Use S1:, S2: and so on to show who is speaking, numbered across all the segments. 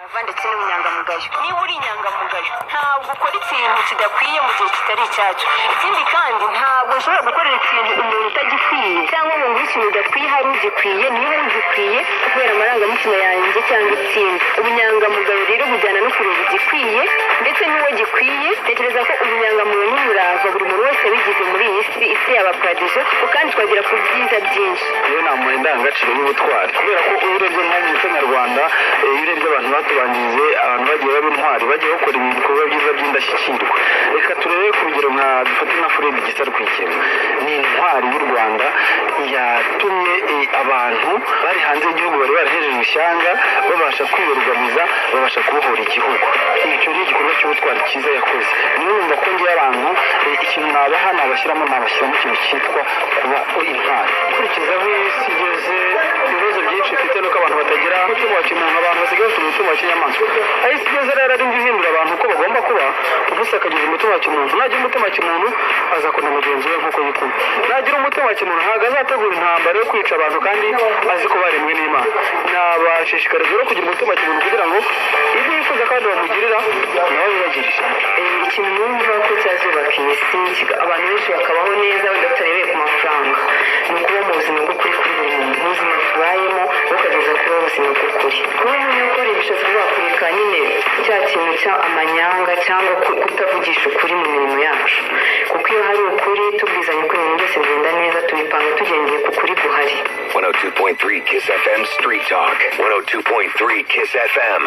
S1: ndetse n'ubunyangamugayo. Niba uri inyangamugayo ntabwo ukora ikintu kidakwiye mu gihe kitari icyacu. Ikindi kandi ntabwo ushobora gukorera ikintu umuntu utagikwiye cyangwa ngo ngure ikintu udakwiye hari ugikwiye. Niba ugikwiye kubera amarangamutima yanjye cyangwa ikindi. Ubunyangamugayo rero bujyana no kureba igikwiye ndetse n'uwo gikwiye. Tekereza ko ubunyangamugayo n'umurava buri muntu wese wigize muri iyi isi y'abaparadizo kandi twagera ku byiza byinshi.
S2: Iyo nama indangagaciro y'ubutwari kubera ko urebye nko mu muco nyarwanda iyo urebye abantu batubanjije abantu bagiye baba intwari bagiye bakora ibikorwa byiza by'indashyikirwa. Reka turebe ku rugero nka dufate nka Fred Gisa Rwigema ni intwari y'u Rwanda yatumye abantu bari hanze y'igihugu bari barahejeje ishyanga babasha kwiyorganiza babasha kubohora igihugu. Icyo ni igikorwa cy'ubutwari cyiza yakoze. Niyo numva ko ngiye abantu ikintu nabaha nabashyiramo ikintu cyitwa kuba intwari. Ukurikizaho isi igeze ibibazo byinshi bifite nuko abantu batagira umutima wa kimuntu, abantu basigaye bafite umutima wa kinyamaswa. Aho isi igeze rero ari guhindura abantu uko bagomba kuba, ubusa akagira umutima wa kimuntu. Nagira umutima wa kimuntu azakunda mugenzi we nk'uko yikunda. Nagira umutima wa kimuntu ntabwo azategura intambara yo kwica abantu kandi azi ko baremwe n'Imana. Nabashishikariza rero kugira umutima wa kimuntu kugira ngo ibyo yifuza kandi bamugirira nabo bibagirije.
S1: Ikintu numva ko cyazubaka isi abantu benshi bakabaho neza badarebeye ku mafaranga ni ukuba mu buzima bw'ukuri kuri buri muntu. Ubuzima tubayemo bukageza kuri ubuzima bw'ukuri. Kuba gukora ibishatsi bakurika nyine cya kintu cya amanyanga cyangwa kutavugisha ukuri mu mirimo yacu, kuko iyo hari ukuri tubwizanye ko ibintu byose bigenda neza tubipanga tugendeye ku kuri guhari.
S3: 102.3 Kiss FM Street Talk. 102.3 Kiss FM.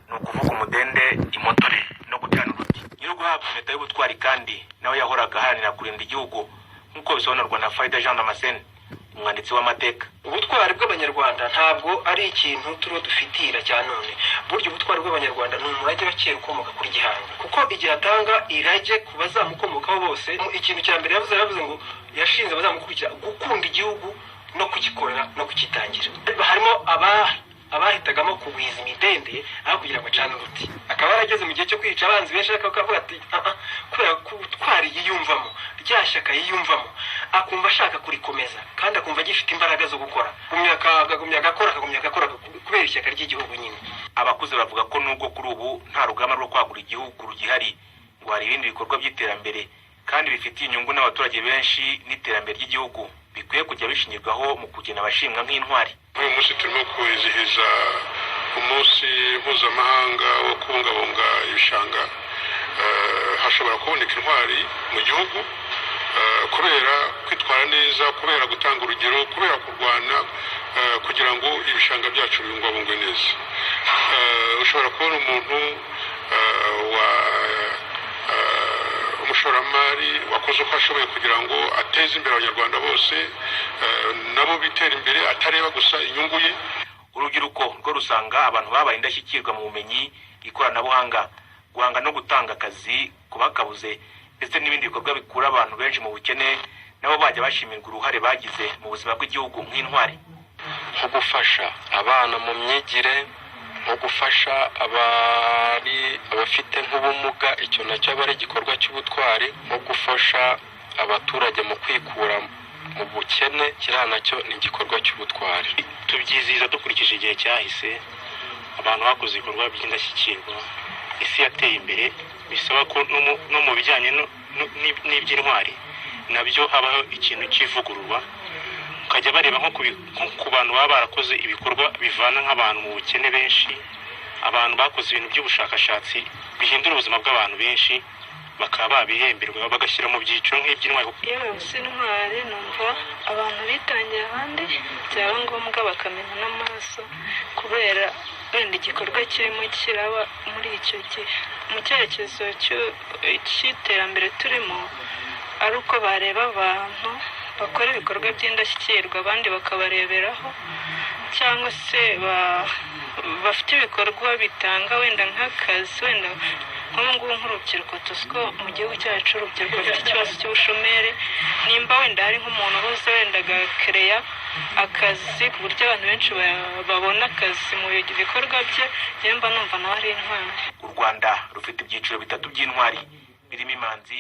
S4: no kuvuga umudende imotore no gutana uruti. Nyiri guhabwa impeta y'ubutwari kandi nawe yahoraga aharanira kurinda igihugu nk'uko bisobanurwa na Faida Jean Damascene, umwanditsi w'amateka.
S5: Ubutwari bw'abanyarwanda ntabwo ari ikintu turiho dufitira cya none. Burya ubutwari bw'abanyarwanda ni umurage wa kera ukomoka kuri Gihanga, kuko igihe atanga irage ku bazamukomokaho bose, ikintu cya mbere yavuze ngo yashinze abazamukurikira gukunda igihugu no kugikorera no kukitangira. Harimo abahitagamo kugwiza imidende aho kugira ngo acane uruti. Akaba yarageze mu gihe cyo kwica abanzi benshi akavuga ati kubera ko ubutwari yiyumvamo, rya shyaka yiyumvamo, akumva ashaka kurikomeza kandi akumva agifite imbaraga zo gukora, agumya agakora kubera ishyaka ry'igihugu nyine.
S4: Abakuze bavuga ko nubwo kuri ubu nta rugamba rwo kwagura igihugu rugihari, ngo hari ibindi bikorwa by'iterambere kandi bifitiye inyungu n'abaturage benshi n'iterambere ry'igihugu bikwiye kujya bishingirwaho mu kugena abashimwa nk'intwari.
S6: Uyu munsi turimo kwizihiza umunsi mpuzamahanga wo kubungabunga ibishanga. Hashobora kuboneka intwari mu gihugu kubera kwitwara neza, kubera gutanga urugero, kubera kurwana kugira ngo ibishanga byacu bibungabungwe neza. Ushobora kubona umuntu umushoramari wakoze uko ashoboye kugira ngo ateze imbere abanyarwanda bose, nabo bitera imbere atareba gusa inyungu ye.
S4: Urubyiruko rwo rusanga abantu babaye indashyikirwa mu bumenyi, ikoranabuhanga, guhanga no gutanga akazi kubakabuze ndetse n'ibindi bikorwa bikura abantu benshi mu bukene, nabo bajya bashimirwa uruhare bagize mu buzima bw'igihugu nk'intwari.
S7: Nko gufasha abana mu myigire, nko gufasha abafite nk'ubumuga, icyo nacyo aba ari igikorwa cy'ubutwari, nko gufasha abaturage mu kwikura mu bukene, kiriya nacyo ni igikorwa cy'ubutwari.
S8: Tubyizihiza dukurikije igihe cyahise, abantu bakoze ibikorwa by'indashyikirwa, isi yateye imbere, bisaba ko no mu bijyanye n'iby'intwari nabyo habaho ikintu cy'ivugururwa, ukajya bareba nko ku bantu baba barakoze ibikorwa bivana nk'abantu mu bukene benshi, abantu bakoze ibintu by'ubushakashatsi bihindura ubuzima bw'abantu benshi, bakaba babihemberwa bagashyira mu byiciro nk'iby'intwari.
S9: Yewe s'intwari numva abantu bitangiye abandi byaba ngombwa bakamena n'amaraso kubera wenda igikorwa kirimo kiraba muri icyo gihe mu cyerekezo cy'iterambere turimo, ari uko bareba abantu bakora ibikorwa by'indashyikirwa abandi bakabareberaho, cyangwa se bafite ibikorwa bitanga wenda nk'akazi, wenda nk'ubu nk'urubyiruko tuzi ko mu gihugu cyacu urubyiruko rufite ikibazo cy'ubushomeri, nimba wenda hari nk'umuntu ubuze wenda agakereya akazi ku buryo abantu benshi babona akazi mu bikorwa bye, njyewe mba numva nawe ari intwari.
S4: U Rwanda rufite ibyiciro bitatu by'intwari birimo imanzi,